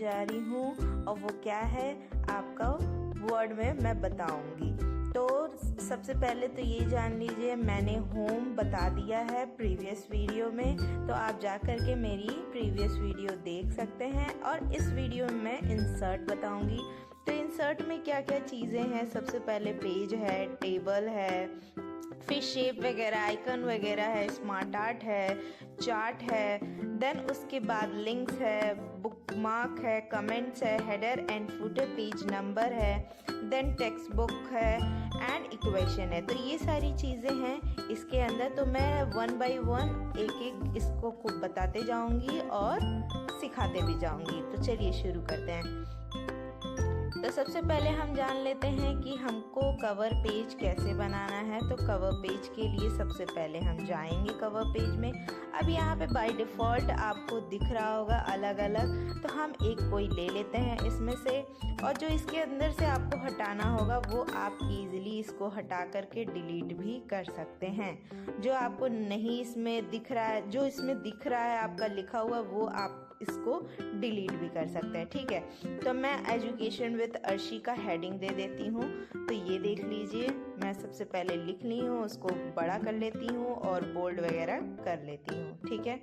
जा रही हूँ और वो क्या है आपका वर्ड में मैं बताऊंगी। तो सबसे पहले तो ये जान लीजिए, मैंने होम बता दिया है प्रीवियस वीडियो में, तो आप जा कर के मेरी प्रीवियस वीडियो देख सकते हैं। और इस वीडियो में मैं इंसर्ट बताऊंगी। तो इंसर्ट में क्या क्या चीज़ें हैं, सबसे पहले पेज है, टेबल है, फिर शेप वगैरह, आइकन वगैरह है, स्मार्ट आर्ट है, चार्ट है, देन उसके बाद लिंक्स है, बुकमार्क है, कमेंट्स है, header and footer, page number है, देन टेक्स्ट बुक है एंड इक्वेशन है। तो ये सारी चीज़ें हैं इसके अंदर। तो मैं 1 बाय 1 एक एक इसको खूब बताते जाऊंगी और सिखाते भी जाऊंगी। तो चलिए शुरू करते हैं। तो सबसे पहले हम जान लेते हैं कि हमको कवर पेज कैसे बनाना है। तो कवर पेज के लिए सबसे पहले हम जाएंगे कवर पेज में। अब यहाँ पे बाय डिफ़ॉल्ट आपको दिख रहा होगा अलग अलग, तो हम एक कोई ले लेते हैं इसमें से। और जो इसके अंदर से आपको हटाना होगा वो आप इजीली इसको हटा करके डिलीट भी कर सकते हैं। जो आपको नहीं इसमें दिख रहा है, जो इसमें दिख रहा है आपका लिखा हुआ, वो आप इसको डिलीट भी कर सकते हैं। ठीक है, तो मैं एजुकेशन विद अर्शी का हेडिंग दे देती हूँ। तो ये देख लीजिए, मैं सबसे पहले लिख ली हूँ, उसको बड़ा कर लेती हूँ और बोल्ड वगैरह कर लेती हूँ। ठीक है,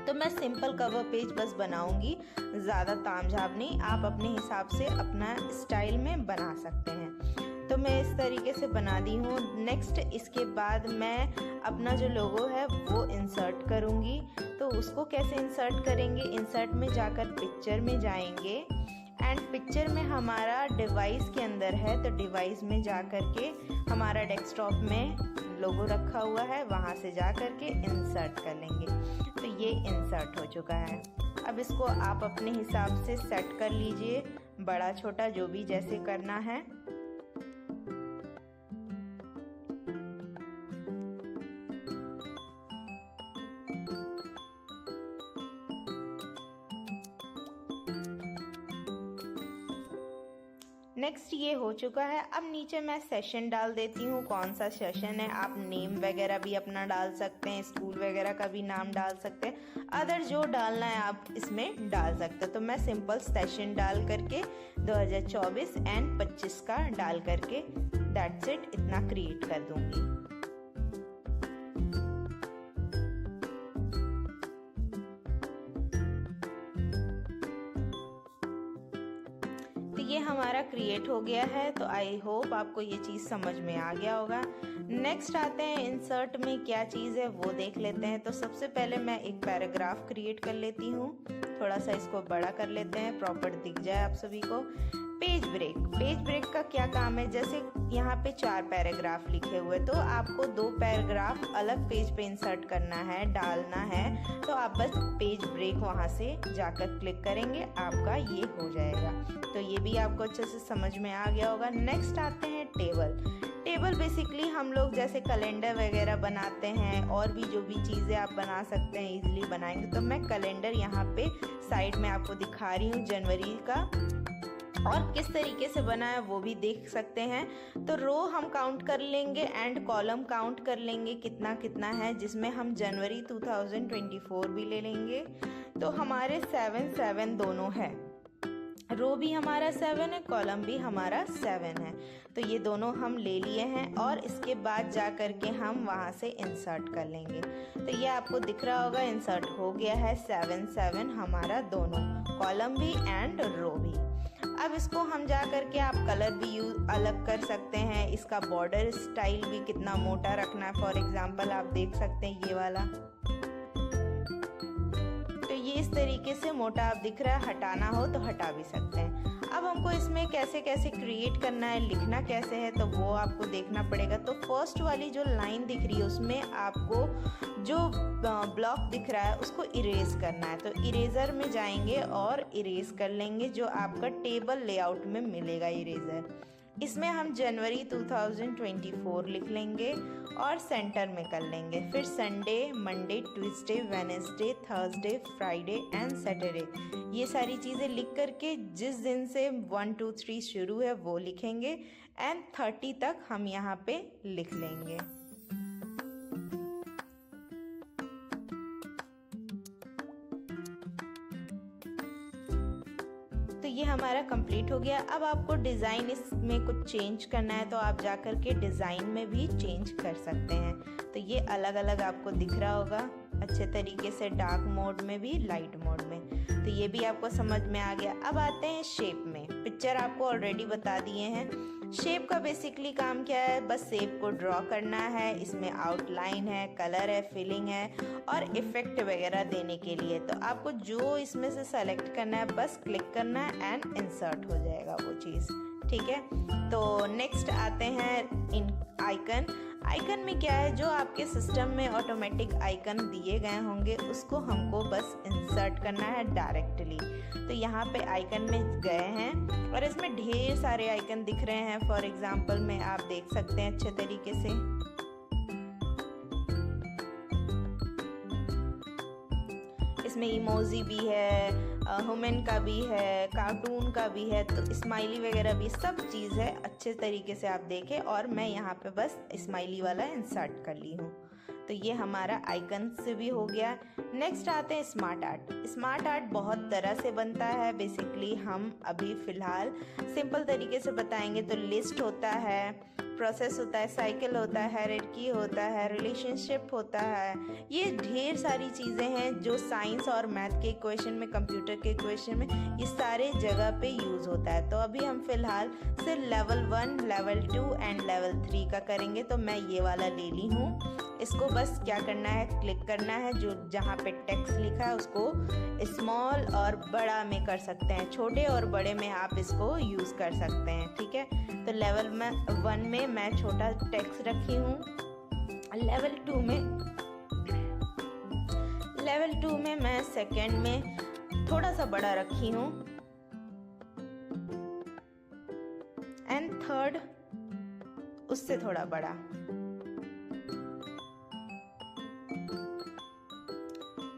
तो मैं सिंपल कवर पेज बस बनाऊंगी, ज़्यादा तामझाम नहीं। आप अपने हिसाब से अपना स्टाइल में बना सकते हैं। तो मैं इस तरीके से बना दी हूँ। नेक्स्ट इसके बाद मैं अपना जो लोगो है वो इंसर्ट करूँगी। तो उसको कैसे इंसर्ट करेंगे, इंसर्ट में जाकर पिक्चर में जाएंगे एंड पिक्चर में हमारा डिवाइस के अंदर है, तो डिवाइस में जा कर के हमारा डेस्कटॉप में लोगो रखा हुआ है, वहाँ से जा कर के इंसर्ट कर लेंगे। तो ये इंसर्ट हो चुका है। अब इसको आप अपने हिसाब से सेट कर लीजिए, बड़ा छोटा जो भी जैसे करना है। नेक्स्ट ये हो चुका है। अब नीचे मैं सेशन डाल देती हूँ, कौन सा सेशन है। आप नेम वगैरह भी अपना डाल सकते हैं, स्कूल वगैरह का भी नाम डाल सकते हैं, अदर जो डालना है आप इसमें डाल सकते हैं। तो मैं सिंपल सेशन डाल करके 2024 एंड 25 का डाल करके दैट्स इट, इतना क्रिएट कर दूंगी। ये हमारा क्रिएट हो गया है। तो आई होप आपको ये चीज़ समझ में आ गया होगा। नेक्स्ट आते हैं इंसर्ट में क्या चीज़ है वो देख लेते हैं। तो सबसे पहले मैं एक पैराग्राफ क्रिएट कर लेती हूँ, थोड़ा सा इसको बड़ा कर लेते हैं, प्रॉपर दिख जाए आप सभी को। पेज ब्रेक, पेज ब्रेक का क्या काम है, जैसे यहाँ पे 4 पैराग्राफ लिखे हुए, तो आपको 2 पैराग्राफ अलग पेज पे इंसर्ट करना है, डालना है। तो आप बस पेज ब्रेक वहाँ से जाकर क्लिक करेंगे, आपका ये हो जाएगा। तो ये भी आपको अच्छे से समझ में आ गया होगा। नेक्स्ट आते हैं टेबल। टेबल बेसिकली हम लोग जैसे कैलेंडर वगैरह बनाते हैं, और भी जो भी चीज़ें आप बना सकते हैं इजीली बनाएंगे। तो मैं कैलेंडर यहाँ पे साइड में आपको दिखा रही हूँ जनवरी का, और किस तरीके से बना है वो भी देख सकते हैं। तो रो हम काउंट कर लेंगे एंड कॉलम काउंट कर लेंगे कितना कितना है, जिसमें हम जनवरी 2024 भी ले लेंगे। तो हमारे 7 दोनों है, रो भी हमारा 7 है, कॉलम भी हमारा 7 है। तो ये दोनों हम ले लिए हैं और इसके बाद जा कर के हम वहाँ से इंसर्ट कर लेंगे। तो ये आपको दिख रहा होगा इंसर्ट हो गया है 7 हमारा दोनों, कॉलम भी एंड रो भी। अब इसको हम जा करके आप कलर भी यूज अलग कर सकते हैं, इसका बॉर्डर स्टाइल भी कितना मोटा रखना है। फॉर एग्जांपल आप देख सकते हैं ये वाला, तो ये इस तरीके से मोटा आप दिख रहा है, हटाना हो तो हटा भी सकते हैं। अब हमको इसमें कैसे कैसे क्रिएट करना है, लिखना कैसे है, तो वो आपको देखना पड़ेगा। तो फर्स्ट वाली जो लाइन दिख रही है उसमें आपको जो ब्लॉक दिख रहा है उसको इरेज करना है। तो इरेजर में जाएंगे और इरेज कर लेंगे, जो आपका टेबल लेआउट में मिलेगा इरेजर। इसमें हम जनवरी 2024 लिख लेंगे और सेंटर में कर लेंगे। फिर Sunday, Monday, Tuesday, Wednesday, Thursday, Friday and Saturday, ये सारी चीज़ें लिख करके जिस दिन से 1 2 3 शुरू है वो लिखेंगे एंड 30 तक हम यहाँ पे लिख लेंगे। ये हमारा कंप्लीट हो गया। अब आपको डिज़ाइन इसमें कुछ चेंज करना है तो आप जा कर के डिज़ाइन में भी चेंज कर सकते हैं। तो ये अलग अलग आपको दिख रहा होगा अच्छे तरीके से, डार्क मोड में भी, लाइट मोड में। तो ये भी आपको समझ में आ गया। अब आते हैं शेप में। पिक्चर आपको ऑलरेडी बता दिए हैं। शेप का बेसिकली काम क्या है, बस शेप को ड्रॉ करना है। इसमें आउटलाइन है, कलर है, फिलिंग है और इफेक्ट वगैरह देने के लिए। तो आपको जो इसमें से सेलेक्ट करना है बस क्लिक करना है एंड इंसर्ट हो जाएगा वो चीज़, ठीक है। तो नेक्स्ट आते हैं इन आइकन। आइकन में क्या है, जो आपके सिस्टम में ऑटोमेटिक आइकन दिए गए होंगे उसको हमको बस इंसर्ट करना है डायरेक्टली। तो यहाँ पे आइकन में गए हैं और इसमें ढेर सारे आइकन दिख रहे हैं। फॉर एग्जांपल में आप देख सकते हैं अच्छे तरीके से। इसमें इमोजी भी है, ह्यूमन का भी है, कार्टून का भी है, तो स्माइली वगैरह भी, सब चीज़ है। अच्छे तरीके से आप देखें और मैं यहाँ पे बस स्माइली वाला इंसर्ट कर ली हूँ। तो ये हमारा आइकन से भी हो गया। नेक्स्ट आते हैं स्मार्ट आर्ट। स्मार्ट आर्ट बहुत तरह से बनता है। बेसिकली हम अभी फ़िलहाल सिंपल तरीके से बताएंगे। तो लिस्ट होता है, प्रोसेस होता है, साइकिल होता है, हायरार्की होता है, रिलेशनशिप होता है। ये ढेर सारी चीज़ें हैं जो साइंस और मैथ के इक्वेशन में, कंप्यूटर के इक्वेशन में, ये सारे जगह पे यूज़ होता है। तो अभी हम फिलहाल सिर्फ लेवल 1, लेवल 2 एंड लेवल 3 का करेंगे। तो मैं ये वाला ले ली हूँ। इसको बस क्या करना है, क्लिक करना है। जो जहाँ पे टेक्स्ट लिखा है उसको स्मॉल और बड़ा में कर सकते हैं, छोटे और बड़े में आप इसको यूज़ कर सकते हैं, ठीक है। तो लेवल 1 में मैं छोटा टेक्स्ट रखी हूँ। लेवल 2 में मैं सेकंड में थोड़ा सा बड़ा रखी हूँ एंड थर्ड उससे थोड़ा बड़ा।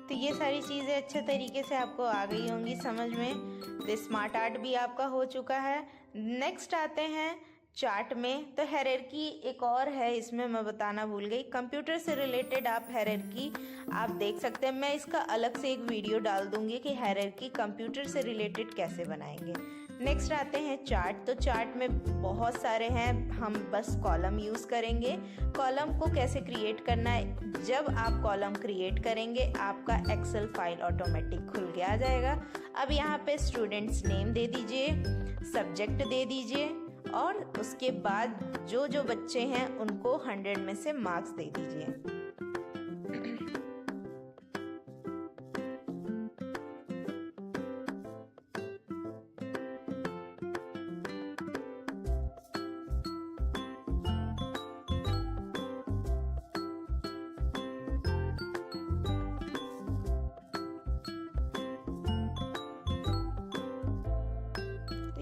तो ये सारी चीज़ें अच्छे तरीके से आपको आ गई होंगी समझ में। तो स्मार्ट आर्ट भी आपका हो चुका है। नेक्स्ट आते हैं चार्ट में। तो हायरार्की एक और है, इसमें मैं बताना भूल गई। कंप्यूटर से रिलेटेड आप हायरार्की आप देख सकते हैं। मैं इसका अलग से एक वीडियो डाल दूंगी कि हायरार्की कंप्यूटर से रिलेटेड कैसे बनाएंगे। नेक्स्ट आते हैं चार्ट। तो चार्ट में बहुत सारे हैं, हम बस कॉलम यूज़ करेंगे। कॉलम को कैसे क्रिएट करना है, जब आप कॉलम क्रिएट करेंगे आपका एक्सेल फाइल ऑटोमेटिक खुल के आ जाएगा। अब यहाँ पे स्टूडेंट्स नेम दे दीजिए, सब्जेक्ट दे दीजिए और उसके बाद जो जो बच्चे हैं उनको 100 में से मार्क्स दे दीजिए।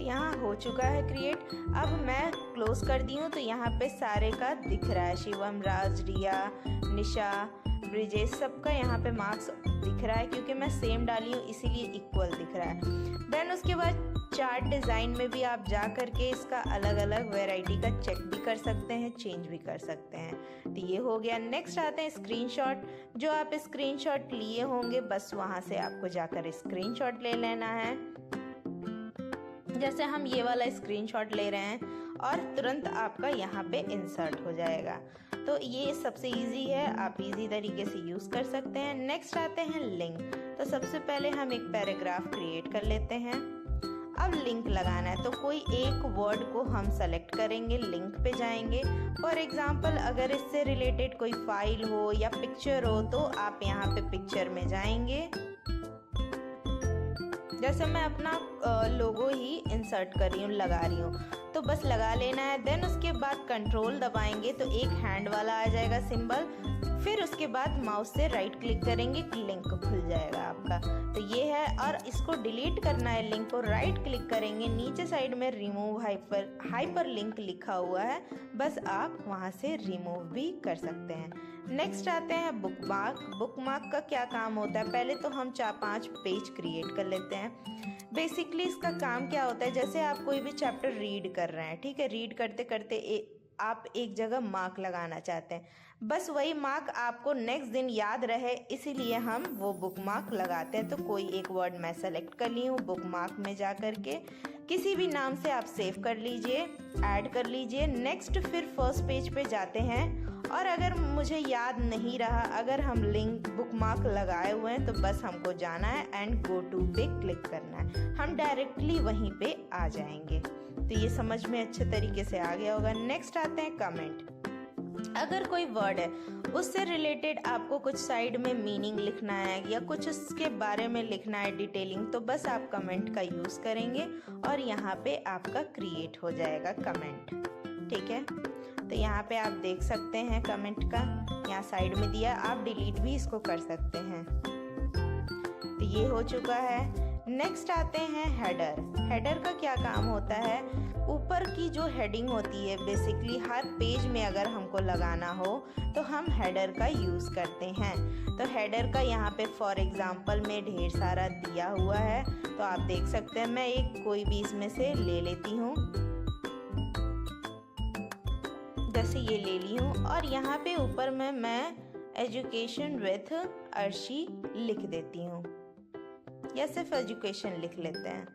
यहाँ हो चुका है क्रिएट। अब मैं क्लोज कर दी हूँ। तो यहाँ पे सारे का दिख रहा है, शिवम, राज, रिया, निशा, ब्रिजेश, सबका यहाँ पे मार्क्स दिख रहा है क्योंकि मैं सेम डाली हूँ इसीलिए इक्वल दिख रहा है। देन उसके बाद चार्ट डिज़ाइन में भी आप जा करके इसका अलग अलग वैरायटी का चेक भी कर सकते हैं, चेंज भी कर सकते हैं। तो ये हो गया। नेक्स्ट आते हैं स्क्रीनशॉट। जो आप स्क्रीनशॉट लिए होंगे बस वहाँ से आपको जाकर स्क्रीनशॉट ले लेना है। जैसे हम ये वाला स्क्रीनशॉट ले रहे हैं और तुरंत आपका यहाँ पे इंसर्ट हो जाएगा। तो ये सबसे इजी है, आप इजी तरीके से यूज़ कर सकते हैं। नेक्स्ट आते हैं लिंक। तो सबसे पहले हम एक पैराग्राफ क्रिएट कर लेते हैं। अब लिंक लगाना है तो कोई एक वर्ड को हम सेलेक्ट करेंगे, लिंक पे जाएंगे। फॉर एग्जांपल अगर इससे रिलेटेड कोई फाइल हो या पिक्चर हो तो आप यहाँ पे पिक्चर में जाएंगे। जैसे मैं अपना लोगो ही इंसर्ट कर रही हूँ, लगा रही हूँ, तो बस लगा लेना है। देन उसके बाद कंट्रोल दबाएंगे तो एक हैंड वाला आ जाएगा सिंबल। फिर उसके बाद माउस से राइट क्लिक करेंगे, लिंक खुल जाएगा आपका। तो ये है। और इसको डिलीट करना है लिंक को, राइट क्लिक करेंगे, नीचे साइड में रिमूव हाइपर लिंक लिखा हुआ है, बस आप वहाँ से रिमूव भी कर सकते हैं। नेक्स्ट आते हैं बुकमार्क। बुकमार्क का क्या काम होता है, पहले तो हम 4-5 पेज क्रिएट कर लेते हैं। बेसिकली इसका काम क्या होता है, जैसे आप कोई भी चैप्टर रीड कर रहे हैं, ठीक है, रीड करते करते आप एक जगह मार्क लगाना चाहते हैं, बस वही मार्क आपको नेक्स्ट दिन याद रहे, इसीलिए हम वो बुक मार्क लगाते हैं। तो कोई एक वर्ड मैं सेलेक्ट कर ली हूँ, बुक मार्क में जा कर के किसी भी नाम से आप सेव कर लीजिए, ऐड कर लीजिए। नेक्स्ट फिर फर्स्ट पेज पे जाते हैं, और अगर मुझे याद नहीं रहा, अगर हम लिंक बुक मार्क लगाए हुए हैं तो बस हमको जाना है एंड गो टू पे क्लिक करना है, हम डायरेक्टली वहीं पे आ जाएंगे। तो ये समझ में अच्छे तरीके से आ गया होगा। नेक्स्ट आते हैं कमेंट। अगर कोई वर्ड है उससे रिलेटेड आपको कुछ साइड में मीनिंग लिखना है या कुछ उसके बारे में लिखना है डिटेलिंग, तो बस आप कमेंट का यूज़ करेंगे और यहाँ पे आपका क्रिएट हो जाएगा कमेंट। ठीक है, तो यहाँ पे आप देख सकते हैं कमेंट का यहाँ साइड में दिया, आप डिलीट भी इसको कर सकते हैं। तो ये हो चुका है। नेक्स्ट आते हैं हेडर। हेडर का क्या काम होता है, ऊपर की जो हेडिंग होती है बेसिकली हर पेज में अगर हमको लगाना हो तो हम हेडर का यूज़ करते हैं। तो हेडर का यहाँ पे फॉर एग्जांपल में ढेर सारा दिया हुआ है, तो आप देख सकते हैं। मैं एक कोई भी इसमें से ले लेती हूँ, जैसे ये ले ली हूँ, और यहाँ पे ऊपर में मैं एजुकेशन विथ अर्शी लिख देती हूँ, या सिर्फ एजुकेशन लिख लेते हैं।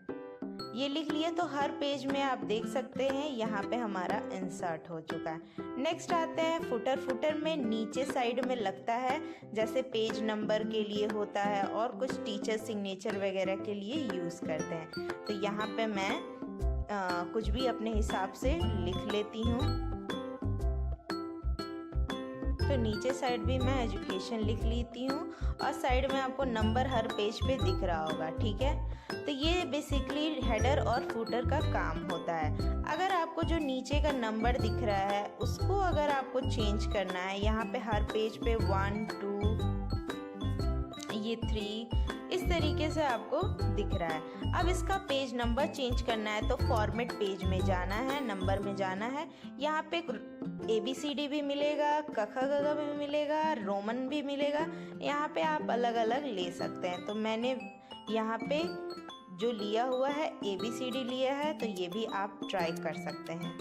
ये लिख लिए तो हर पेज में आप देख सकते हैं यहाँ पे हमारा इंसर्ट हो चुका है। नेक्स्ट आते हैं फुटर। फुटर में नीचे साइड में लगता है, जैसे पेज नंबर के लिए होता है और कुछ टीचर सिग्नेचर वगैरह के लिए यूज़ करते हैं। तो यहाँ पे मैं कुछ भी अपने हिसाब से लिख लेती हूँ। तो नीचे साइड भी मैं एजुकेशन लिख लेती हूँ और साइड में आपको नंबर हर पेज पे दिख रहा होगा। ठीक है, तो ये बेसिकली हेडर और फुटर का काम होता है। अगर आपको जो नीचे का नंबर दिख रहा है उसको अगर आपको चेंज करना है, यहाँ पे हर पेज पे 1 2 ये 3 इस तरीके से आपको दिख रहा है। अब इसका पेज नंबर चेंज करना है तो फॉर्मेट पेज में जाना है, नंबर में जाना है। यहाँ पे ABCD भी मिलेगा, क ख ग घ भी मिलेगा, रोमन भी मिलेगा। यहाँ पे आप अलग अलग ले सकते हैं। तो मैंने यहाँ पे जो लिया हुआ है ABCD लिया है, तो ये भी आप ट्राई कर सकते हैं।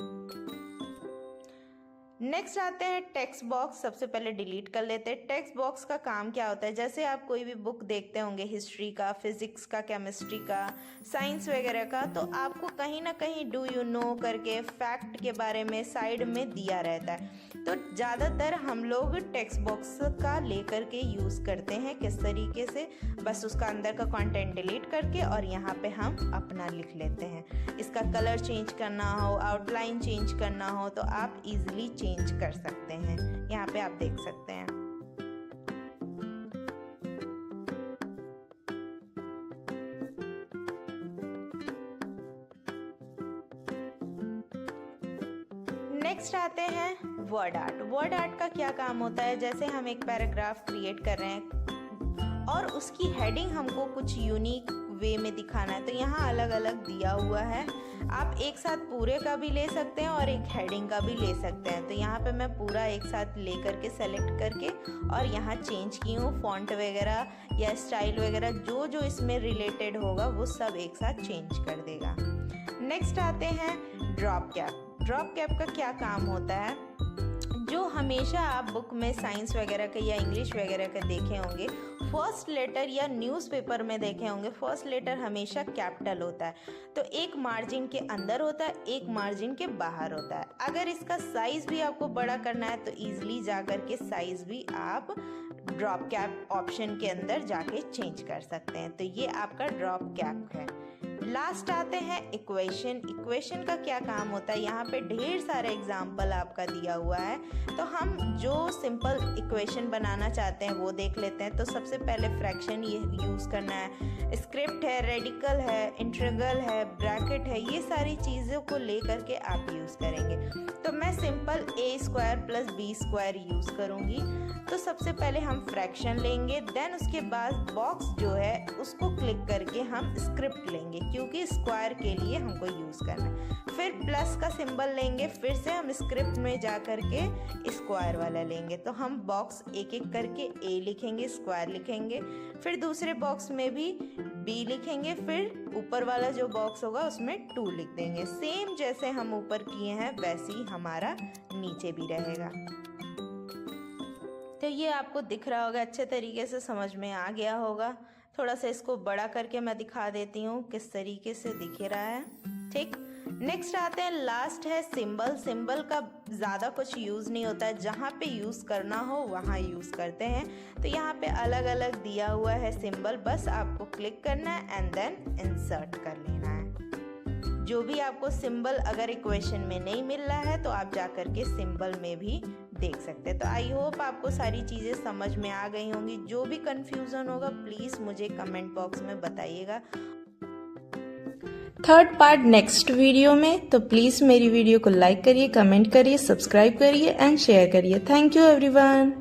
नेक्स्ट आते हैं टेक्स्ट बॉक्स। सबसे पहले डिलीट कर लेते हैं। टेक्स्ट बॉक्स का काम क्या होता है, जैसे आप कोई भी बुक देखते होंगे हिस्ट्री का, फिजिक्स का, केमिस्ट्री का, साइंस वगैरह का, तो आपको कहीं ना कहीं डू यू नो करके फैक्ट के बारे में साइड में दिया रहता है। तो ज़्यादातर हम लोग टेक्स्ट बॉक्स का लेकर के यूज़ करते हैं। किस तरीके से, बस उसका अंदर का कंटेंट डिलीट करके और यहाँ पे हम अपना लिख लेते हैं। इसका कलर चेंज करना हो, आउटलाइन चेंज करना हो, तो आप इजीली चेंज कर सकते हैं। यहाँ पे आप देख सकते हैं। नेक्स्ट आते हैं वर्ड आर्ट। वर्ड आर्ट का क्या काम होता है, जैसे हम एक पैराग्राफ क्रिएट कर रहे हैं और उसकी हेडिंग हमको कुछ यूनिक वे में दिखाना है, तो यहाँ अलग अलग दिया हुआ है। आप एक साथ पूरे का भी ले सकते हैं और एक हेडिंग का भी ले सकते हैं। तो यहाँ पे मैं पूरा एक साथ ले करके सेलेक्ट करके और यहाँ चेंज की हूँ। फॉन्ट वगैरह या स्टाइल वगैरह जो जो इसमें रिलेटेड होगा वो सब एक साथ चेंज कर देगा। नेक्स्ट आते हैं ड्रॉप कैप। ड्रॉप कैप का क्या काम होता है, जो हमेशा आप बुक में साइंस वगैरह के या इंग्लिश वगैरह के देखे होंगे, फर्स्ट लेटर या न्यूज़पेपर में देखे होंगे, फर्स्ट लेटर हमेशा कैपिटल होता है। तो एक मार्जिन के अंदर होता है, एक मार्जिन के बाहर होता है। अगर इसका साइज़ भी आपको बड़ा करना है तो ईजिली जा कर के साइज़ भी आप ड्रॉप कैप ऑप्शन के अंदर जाके चेंज कर सकते हैं। तो ये आपका ड्रॉप कैप है। लास्ट आते हैं इक्वेशन। इक्वेशन का क्या काम होता है, यहाँ पे ढेर सारे एग्जाम्पल आपका दिया हुआ है। तो हम जो सिंपल इक्वेशन बनाना चाहते हैं वो देख लेते हैं। तो सबसे पहले फ्रैक्शन ये यूज़ करना है, स्क्रिप्ट है, रेडिकल है, इंटीग्रल है, ब्रैकेट है, ये सारी चीज़ों को ले करके आप यूज़ करेंगे। तो मैं सिंपल a² + b² यूज़ करूँगी। तो सबसे पहले हम फ्रैक्शन लेंगे, देन उसके बाद बॉक्स जो है उसको क्लिक करके हम स्क्रिप्ट लेंगे। क्योंकि स्क्वायर के लिए हमको यूज़ करना है। फिर प्लस का सिंबल लेंगे, फिर से हम स्क्रिप्ट में जा कर के स्क्वायर वाला लेंगे। तो हम बॉक्स एक एक करके ए लिखेंगे, स्क्वायर लिखेंगे, फिर दूसरे बॉक्स में भी बी लिखेंगे, फिर ऊपर वाला जो बॉक्स होगा उसमें 2 लिख देंगे। सेम जैसे हम ऊपर किए हैं वैसे ही हमारा नीचे भी रहेगा। तो ये आपको दिख रहा होगा, अच्छे तरीके से समझ में आ गया होगा। थोड़ा सा इसको बड़ा करके मैं दिखा देती हूँ किस तरीके से दिख रहा है। ठीक, नेक्स्ट आते हैं, लास्ट है सिंबल। सिंबल का ज़्यादा कुछ यूज़ नहीं होता है, जहाँ पे यूज़ करना हो वहाँ यूज़ करते हैं। तो यहाँ पे अलग अलग दिया हुआ है सिंबल, बस आपको क्लिक करना है एंड देन इंसर्ट कर लेना है। जो भी आपको सिंबल अगर इक्वेशन में नहीं मिल रहा है तो आप जा कर के सिंबल में भी देख सकते हैं। तो आई होप आपको सारी चीज़ें समझ में आ गई होंगी। जो भी कंफ्यूजन होगा प्लीज़ मुझे कमेंट बॉक्स में बताइएगा। थर्ड पार्ट नेक्स्ट वीडियो में, तो प्लीज़ मेरी वीडियो को लाइक करिए, कमेंट करिए, सब्सक्राइब करिए एंड शेयर करिए। Thank you everyone.